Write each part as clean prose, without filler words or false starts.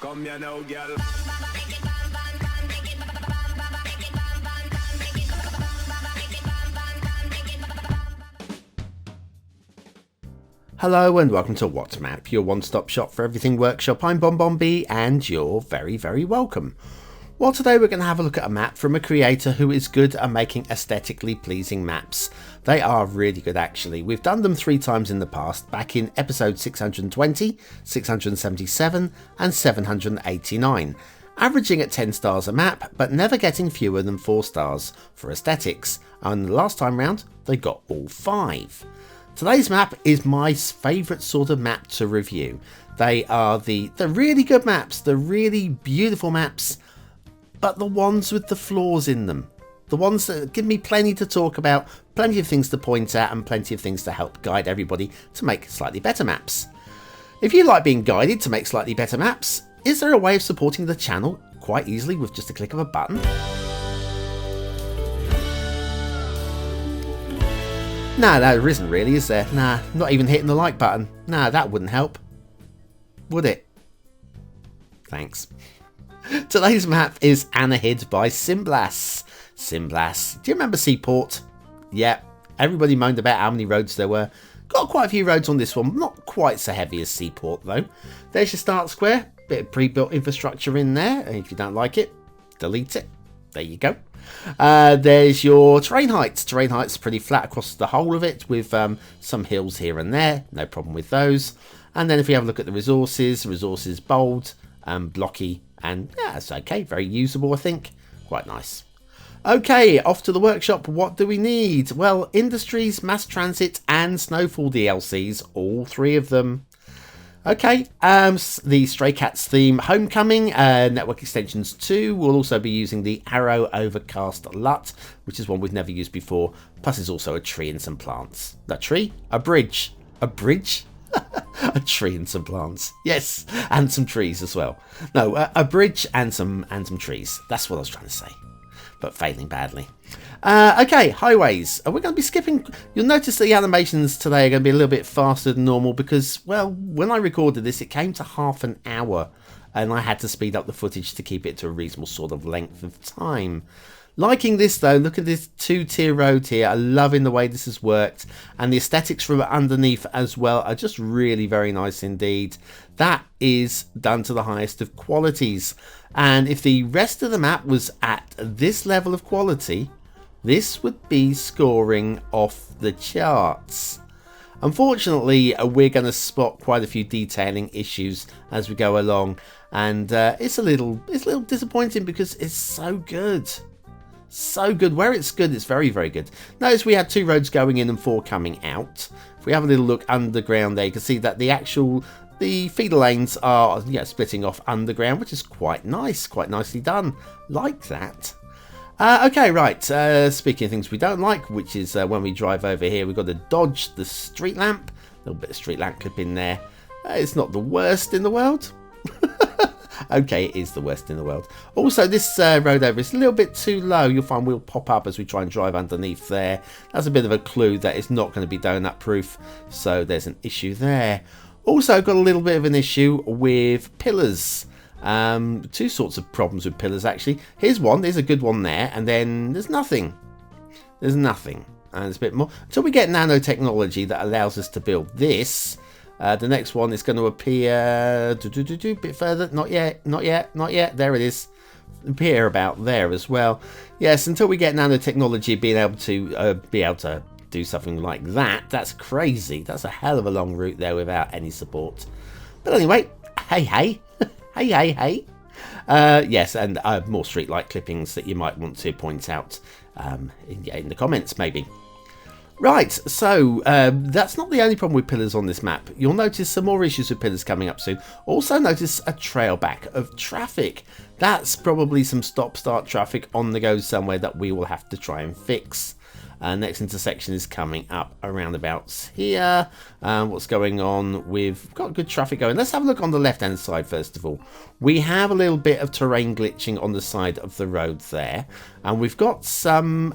Come here now, girl. Hello and welcome to What Map, your one-stop shop for everything workshop. I'm BonBonB and you're very, very welcome. Well, today we're going to have a look at a map from a creator who is good at making aesthetically pleasing maps. They are really good actually. We've done them 3 times in the past, back in episode 620, 677 and 789. Averaging at 10 stars a map, but never getting fewer than 4 stars for aesthetics. And the last time round, they got all 5. Today's map is my favourite sort of map to review. They are the really good maps, the really beautiful maps, but the ones with the flaws in them. The ones that give me plenty to talk about, plenty of things to point at, and plenty of things to help guide everybody to make slightly better maps. If you like being guided to make slightly better maps, is there a way of supporting the channel quite easily with just a click of a button? Nah, there isn't really, is there? Nah, not even hitting the like button. Nah, that wouldn't help. Would it? Thanks. Today's map is Anahyd by Simblas. Simblas. Do you remember Seaport? Yeah, everybody moaned about how many roads there were. Got quite a few roads on this one, not quite so heavy as Seaport though. There's your start square, bit of pre-built infrastructure in there, and if you don't like it, delete it. There you go. There's your terrain heights. Terrain heights pretty flat across the whole of it with some hills here and there. No problem with those. And then if you have a look at the resources bold and blocky, and yeah, it's okay. Very usable, I think. Quite nice. Okay, off to the workshop. What do we need? Well, industries, mass transit and snowfall DLCs. All 3 of them. Okay, the Stray Cats theme Homecoming, Network Extensions 2. We'll also be using the Arrow Overcast LUT, which is one we've never used before. Plus there's also a tree and some plants. A tree? A bridge. A bridge? A tree and some plants. Yes, and some trees as well. No, a bridge and some trees. That's what I was trying to say, but failing badly. Okay, highways. We're going to be skipping. You'll notice that the animations today are going to be a little bit faster than normal because, well, when I recorded this, it came to half an hour and I had to speed up the footage to keep it to a reasonable sort of length of time. Liking this though, look at this 2-tier road here. I'm loving the way this has worked, and the aesthetics from underneath as well are just really very nice indeed. That is done to the highest of qualities, and if the rest of the map was at this level of quality, this would be scoring off the charts. Unfortunately, we're going to spot quite a few detailing issues as we go along, and it's a little disappointing because it's so good. So good. Where it's good, it's very, very good. Notice we had 2 roads going in and 4 coming out. If we have a little look underground there, you can see that the feeder lanes are splitting off underground, which is quite nice, quite nicely done. Like that. Okay, right. Speaking of things we don't like, which is when we drive over here, we've got to dodge the street lamp. A little bit of street lamp clip in there. It's not the worst in the world. Okay, it is the worst in the world. Also, this road over is a little bit too low. You'll find we'll pop up as we try and drive underneath there. That's a bit of a clue that it's not going to be donut proof, so there's an issue there. Also, got a little bit of an issue with pillars. 2 sorts of problems with pillars actually. Here's one. There's a good one there, and then there's nothing. There's nothing, and there's a bit more until we get nanotechnology that allows us to build this. The next one is going to appear a bit further. Not yet, not yet, not yet. There it is. Appear about there as well. Yes, until we get nanotechnology being able to do something like that. That's crazy. That's a hell of a long route there without any support. But anyway, hey, hey. hey. Yes, and more streetlight clippings that you might want to point out in the comments maybe. Right, so that's not the only problem with pillars on this map. You'll notice some more issues with pillars coming up soon. Also notice a trail back of traffic. That's probably some stop-start traffic on the go somewhere that we will have to try and fix. Next intersection is coming up around about here. What's going on? We've got good traffic going. Let's have a look on the left hand side first of all. We have a little bit of terrain glitching on the side of the road there, and we've got some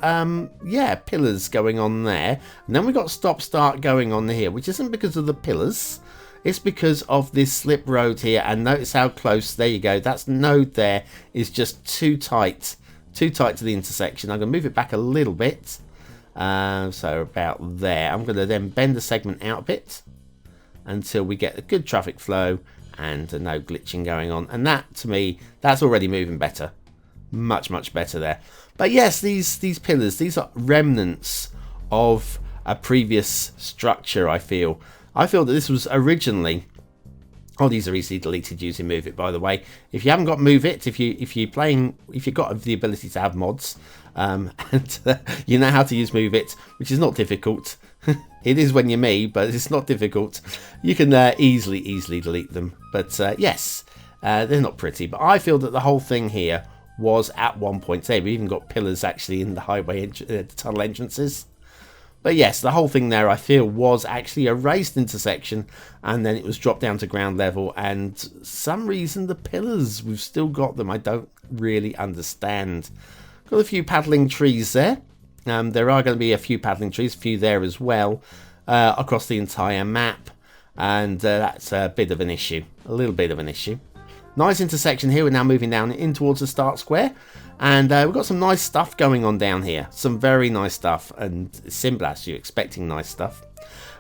pillars going on there, and then we've got stop start going on here, which isn't because of the pillars. It's because of this slip road here, and notice how close, there you go, that node there is just too tight to the intersection. I'm going to move it back a little bit, so about there. I'm going to then bend the segment out a bit until we get a good traffic flow and no glitching going on, and that, to me, that's already moving better, much better there. But yes, these pillars, these are remnants of a previous structure. I feel that this was originally, these are easily deleted using Move It, by the way. If you haven't got Move It, if you've got the ability to have mods, and you know how to use Move It, which is not difficult. It is when you're me, but it's not difficult. You can easily delete them. But yes, they're not pretty. But I feel that the whole thing here was at one point there. We even got pillars actually in the highway tunnel entrances. But yes, the whole thing there, I feel, was actually a raised intersection, and then it was dropped down to ground level, and some reason the pillars, we've still got them. I don't really understand. Got a few paddling trees there. There are going to be a few paddling trees, a few there as well, across the entire map, and that's a bit of an issue, a little bit of an issue. Nice intersection here. We're now moving down in towards the start square, and we've got some nice stuff going on down here, some very nice stuff. And Simblas, you're expecting nice stuff.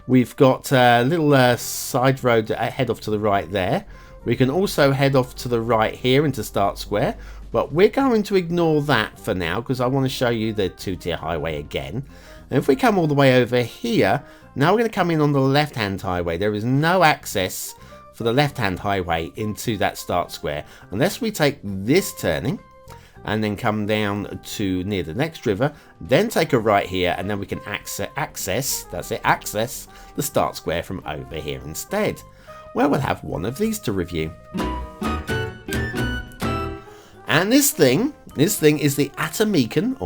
We've got a little side road head off to the right there. We can also head off to the right here into start square, but we're going to ignore that for now because I want to show you the two-tier highway again. And if we come all the way over here, now we're going to come in on the left-hand highway. There is no access for the left-hand highway into that start square unless we take this turning and then come down to near the next river, then take a right here, and then we can access the start square from over here instead, where we'll have one of these to review. And this thing is the Atameken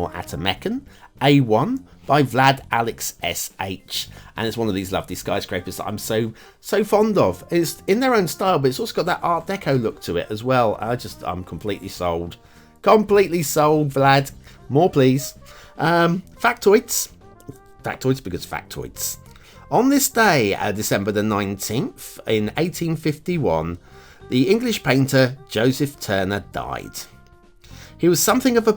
A1 by vladalexsh, and it's one of these lovely skyscrapers that I'm so fond of. It's in their own style, but it's also got that Art Deco look to it as well. I'm completely sold. Vlad. More please. Factoids because factoids. On this day, December the 19th in 1851, the English painter Joseph Turner died. He was something of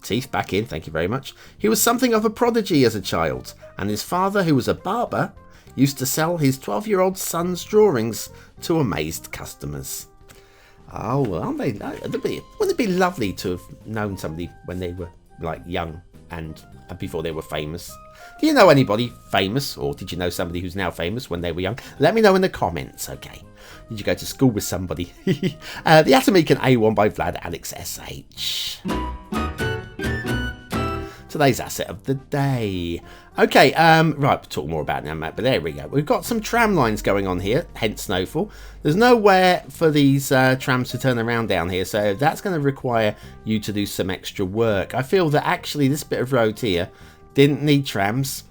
teeth back in, thank you very much. He was something of a prodigy as a child, and his father, who was a barber, used to sell his 12-year-old son's drawings to amazed customers. Oh, well, wouldn't it be lovely to have known somebody when they were like young and before they were famous? Do you know anybody famous, or did you know somebody who's now famous when they were young? Let me know in the comments, okay? Did you go to school with somebody? The Atameken A1 by vladalexsh. Today's asset of the day. Okay, right, we'll talk more about it now, Matt, but there we go. We've got some tram lines going on here, hence snowfall. There's nowhere for these trams to turn around down here, so that's going to require you to do some extra work. I feel that actually this bit of road here didn't need trams.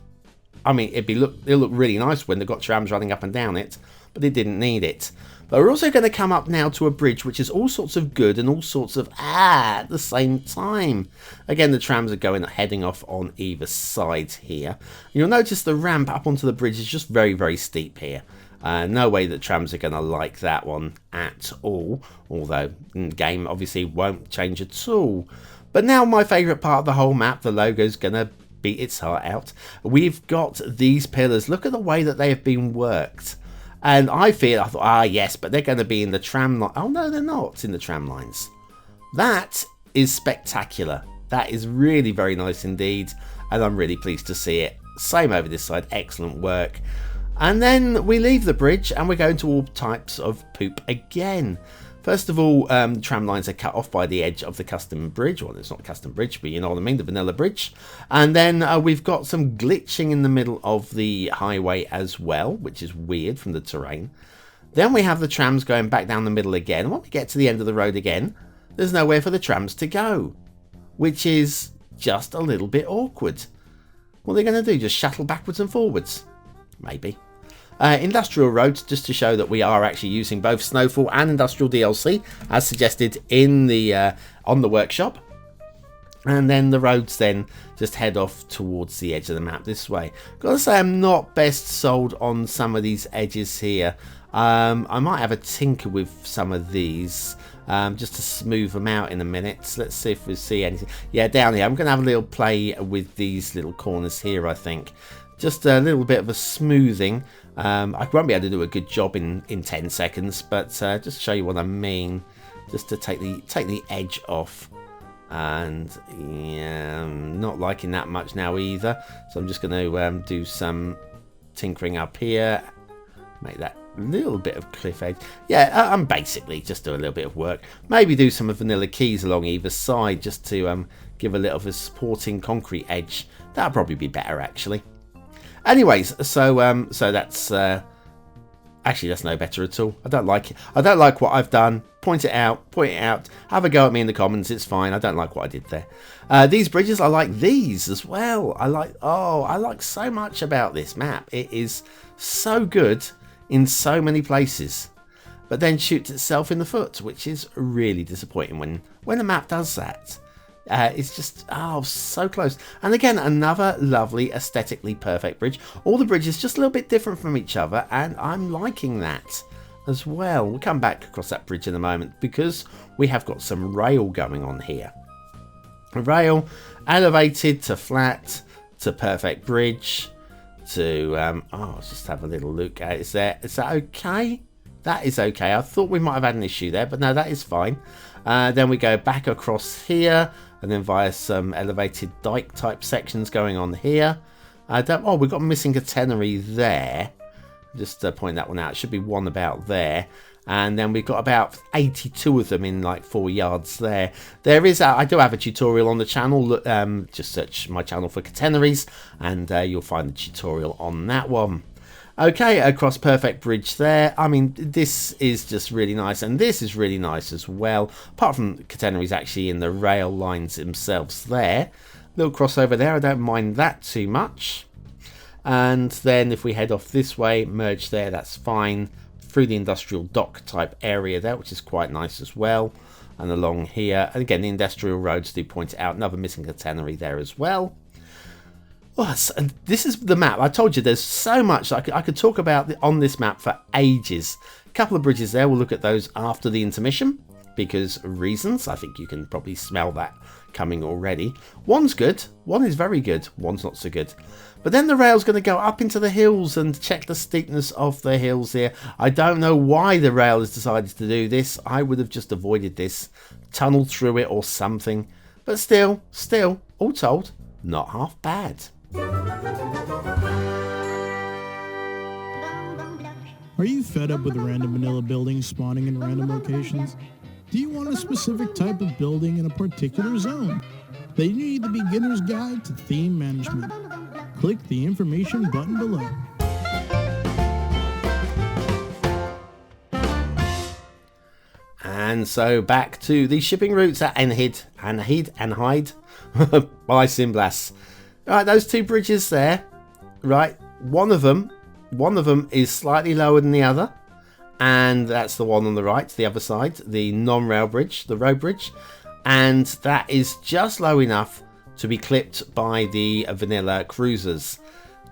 I mean, it'll look really nice when they've got trams running up and down it, but it didn't need it. But we're also going to come up now to a bridge which is all sorts of good and all sorts of at the same time. Again, the trams are heading off on either side here. You'll notice the ramp up onto the bridge is just very steep here. No way that trams are going to like that one at all, although the game obviously won't change at all. But now my favourite part of the whole map, the logo's going to beat its heart out. We've got these pillars. Look at the way that they have been worked. And I thought, yes, but they're going to be in the tram line. Oh, no, they're not in the tram lines. That is spectacular. That is really very nice indeed. And I'm really pleased to see it. Same over this side. Excellent work. And then we leave the bridge and we're going to all types of poop again. First of all, tram lines are cut off by the edge of the custom bridge. Well, it's not a custom bridge, but you know what I mean, the vanilla bridge. And then we've got some glitching in the middle of the highway as well, which is weird from the terrain. Then we have the trams going back down the middle again. And when we get to the end of the road again, there's nowhere for the trams to go, which is just a little bit awkward. What are they going to do? Just shuttle backwards and forwards? Maybe. Industrial roads, just to show that we are actually using both Snowfall and Industrial DLC as suggested in the on the workshop. And then the roads then just head off towards the edge of the map this way. Gotta say, I'm not best sold on some of these edges here. I might have a tinker with some of these just to smooth them out in a minute. Let's see if we see anything. Yeah, down here I'm going to have a little play with these little corners here, I think. Just a little bit of a smoothing. I won't be able to do a good job in 10 seconds, but just to show you what I mean, just to take the edge off. And yeah, I'm not liking that much now either, so I'm just going to do some tinkering up here, make that little bit of cliff edge. Yeah, I'm basically just doing a little bit of work. Maybe do some vanilla keys along either side just to give a little of a supporting concrete edge. That'll probably be better actually. Anyways, so that's actually that's no better at all. I don't like it. I don't like what I've done. Point it out. Have a go at me in the comments. It's fine. I don't like what I did there. These bridges, I like these as well. I like so much about this map. It is so good in so many places, but then shoots itself in the foot, which is really disappointing when a map does that. It's just, oh, so close. And again, another lovely, aesthetically perfect bridge. All the bridges just a little bit different from each other, and I'm liking that as well. We'll come back across that bridge in a moment because we have got some rail going on here. A rail elevated to flat to perfect bridge to let's just have a little look at it. Is that okay? That is okay. I thought we might have had an issue there, but no, that is fine. Then we go back across here and then via some elevated dike type sections going on here. We've got a missing catenary there. Just to point that one out. It should be one about there. And then we've got about 82 of them in like 4 yards there. I do have a tutorial on the channel. Just search my channel for catenaries and you'll find the tutorial on that one. Okay, across perfect bridge there. I mean, this is just really nice, and this is really nice as well. Apart from catenaries actually in the rail lines themselves there. Little crossover there, I don't mind that too much. And then if we head off this way, merge there, that's fine. Through the industrial dock type area there, which is quite nice as well. And along here, and again, the industrial roads do point out another missing catenary there as well. Oh, and this is the map. I told you there's so much I could talk about on this map for ages. A couple of bridges there. We'll look at those after the intermission because reasons. I think you can probably smell that coming already. One's good. One is very good. One's not so good. But then the rail's going to go up into the hills and check the steepness of the hills here. I don't know why the rail has decided to do this. I would have just avoided this, tunneled through it or something. But still, all told, not half bad. Are you fed up with random vanilla buildings spawning in random locations? Do you want a specific type of building in a particular zone? Then you need the beginner's guide to theme management. Click the information button below. And so back to the shipping routes at Anahyd by Simblas. Right, those two bridges there, right, one of them is slightly lower than the other, and that's the one on the right, the other side, the non-rail bridge, the road bridge, and that is just low enough to be clipped by the vanilla cruisers.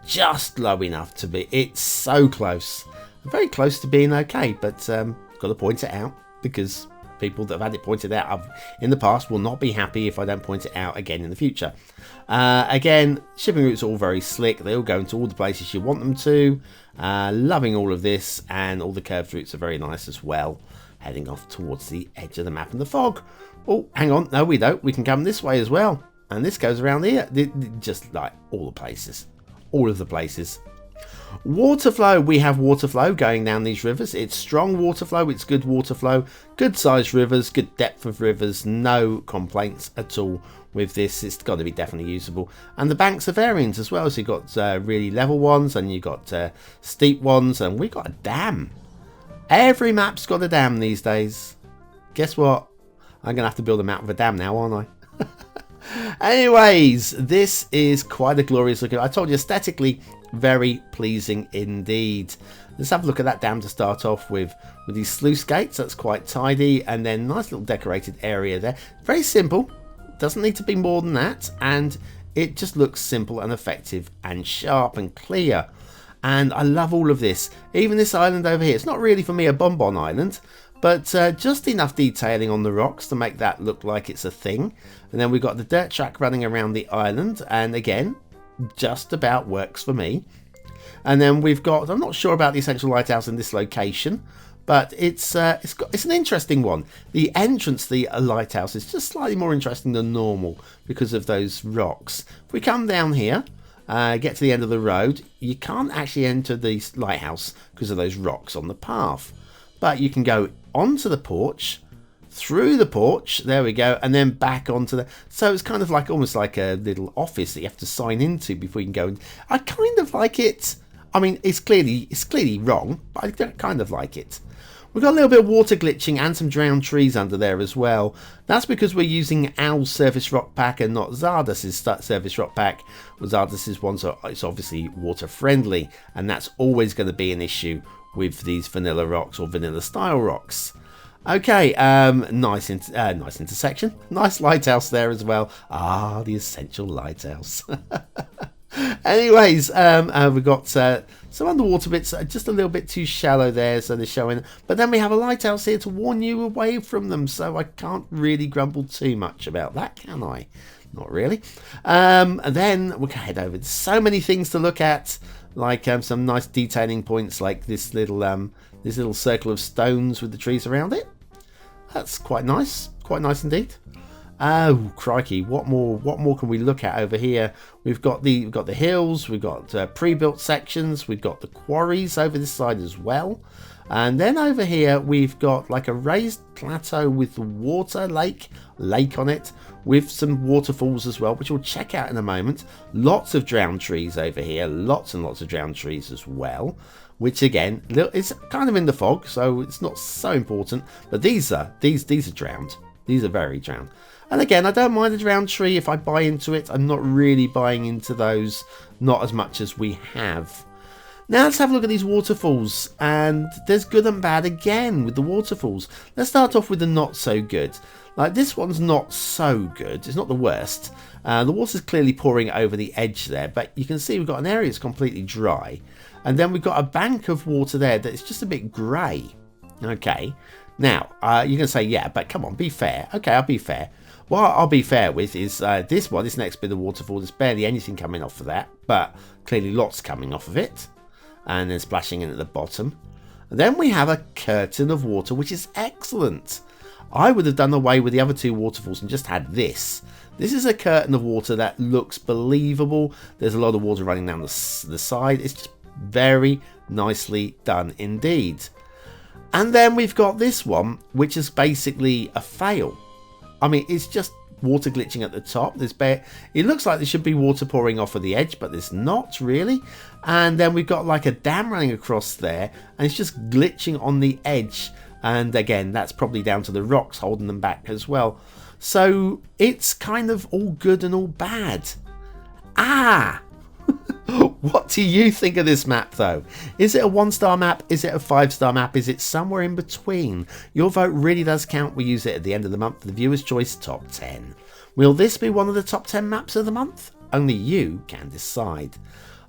Just low enough to be, it's so close, very close to being okay, but got to point it out because people that have had it pointed out in the past will not be happy if I don't point it out again in the future. Again, shipping routes are all very slick. They all go into all the places you want them to. Loving all of this, and all the curved routes are very nice as well. Heading off towards the edge of the map in the fog. Oh, hang on. No, we don't. We can come this way as well. And this goes around here. Just like all the places. All of the places. Water flow, we have water flow going down these rivers. It's strong water flow, it's good water flow, good sized rivers, good depth of rivers, no complaints at all with this. It's got to be definitely usable. And the banks are variant as well, so you've got really level ones and you've got steep ones, and we've got a dam. Every map's got a dam these days. Guess what? I'm going to have to build a map with a dam now, aren't I? Anyways, this is quite a glorious looking. I told you, aesthetically very pleasing indeed. Let's have a look at that dam to start off with these sluice gates. That's quite tidy, and then nice little decorated area there. Very simple, Doesn't need to be more than that, and it just looks simple and effective and sharp and clear. And I love all of this. Even this island over here, it's not really for me a bonbon island, but just enough detailing on the rocks to make that look like it's a thing. And then we've got the dirt track running around the island, and again, just about works for me. And then we've got, I'm not sure about the essential lighthouse in this location, but it's an interesting one. The entrance to the lighthouse is just slightly more interesting than normal because of those rocks. If we come down here, get to the end of the road, you can't actually enter the lighthouse because of those rocks on the path. But you can go onto the porch, through the porch, there we go, and then back onto the... So it's kind of like almost like a little office that you have to sign into before you can go in. I kind of like it. I mean, it's clearly wrong, but I kind of like it. We've got a little bit of water glitching and some drowned trees under there as well. That's because we're using Owl's surface rock pack and not Zardas's surface rock pack. Well, Zardas's one, so it's obviously water friendly, and that's always going to be an issue with these vanilla rocks or vanilla style rocks. Okay, nice intersection, nice lighthouse there as well. Ah, the essential lighthouse. Anyways, we've got some underwater bits just a little bit too shallow there, so they're showing. But then we have a lighthouse here to warn you away from them, so I can't really grumble too much about that, can I? Not really. And then we can head over to so many things to look at, like some nice detailing points, like this little circle of stones with the trees around it. That's quite nice indeed. Oh crikey! What more can we look at over here? We've got the hills, we've got pre-built sections, we've got the quarries over this side as well, and then over here we've got like a raised plateau with the water lake on it, with some waterfalls as well, which we'll check out in a moment. Lots of drowned trees over here, lots and lots of drowned trees as well, which again is kind of in the fog, so it's not so important. But these are drowned. These are very drowned. And again, I don't mind a drowned tree if I buy into it. I'm not really buying into those, not as much as we have. Now let's have a look at these waterfalls, and there's good and bad again with the waterfalls. Let's start off with the not so good. Like this one's not so good, it's not the worst. The water's clearly pouring over the edge there, but you can see we've got an area that's completely dry. And then we've got a bank of water there that's just a bit grey. Okay, now you can say, yeah, but come on, be fair. Okay, I'll be fair. What I'll be fair with is this next bit of waterfall. There's barely anything coming off of that, but clearly lots coming off of it, and then splashing in at the bottom. And then we have a curtain of water, which is excellent. I would have done away with the other two waterfalls and just had this. This is a curtain of water that looks believable. There's a lot of water running down the side. It's just very nicely done indeed. And then we've got this one, which is basically a fail. I mean, it's just water glitching at the top. It looks like there should be water pouring off of the edge, but there's not really. And then we've got like a dam running across there, and it's just glitching on the edge. And again, that's probably down to the rocks holding them back as well. So it's kind of all good and all bad. What do you think of this map though? Is it a 1-star map? Is it a 5-star map? Is it somewhere in between? Your vote really does count. We use it at the end of the month for the Viewer's Choice Top 10. Will this be one of the top 10 maps of the month? Only you can decide.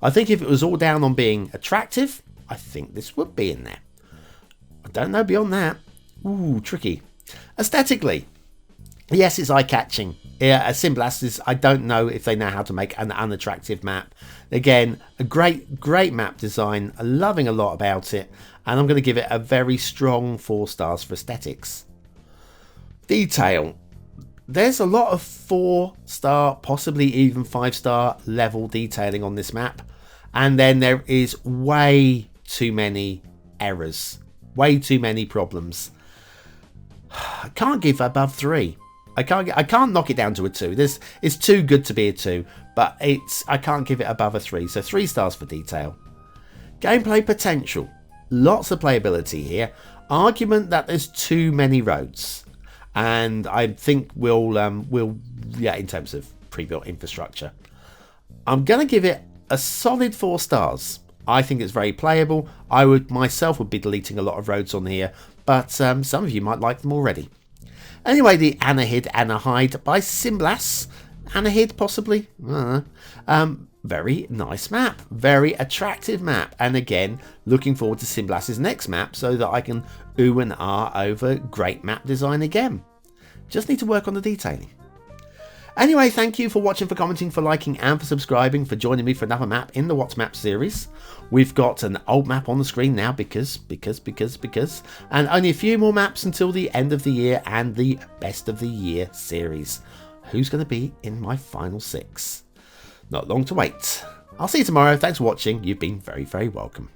I think if it was all down on being attractive, I think this would be in there. I don't know beyond that. Ooh, tricky. Aesthetically, yes, it's eye-catching. Yeah, Simblas is, I don't know if they know how to make an unattractive map. Again, a great map design. I'm loving a lot about it. And I'm going to give it a very strong 4 stars for aesthetics. Detail. There's a lot of 4-star, possibly even 5-star level detailing on this map. And then there is way too many errors. Way too many problems. I can't give above 3. I can't knock it down to a 2. It's too good to be a 2, but I can't give it above a 3. So 3 stars for detail. Gameplay potential. Lots of playability here. Argument that there's too many roads, and I think we'll in terms of pre-built infrastructure, I'm gonna give it a solid 4 stars. I think it's very playable. I myself would be deleting a lot of roads on here, but some of you might like them already. Anyway, the Anahyd by Simblas. Anahyd, possibly? I don't know. Very nice map. Very attractive map. And again, looking forward to Simblas's next map so that I can ooh and ah over great map design again. Just need to work on the detailing. Anyway, thank you for watching, for commenting, for liking, and for subscribing, for joining me for another map in the What's Map series. We've got an old map on the screen now because, and only a few more maps until the end of the year and the Best of the Year series. Who's going to be in my final 6? Not long to wait. I'll see you tomorrow. Thanks for watching. You've been very, very welcome.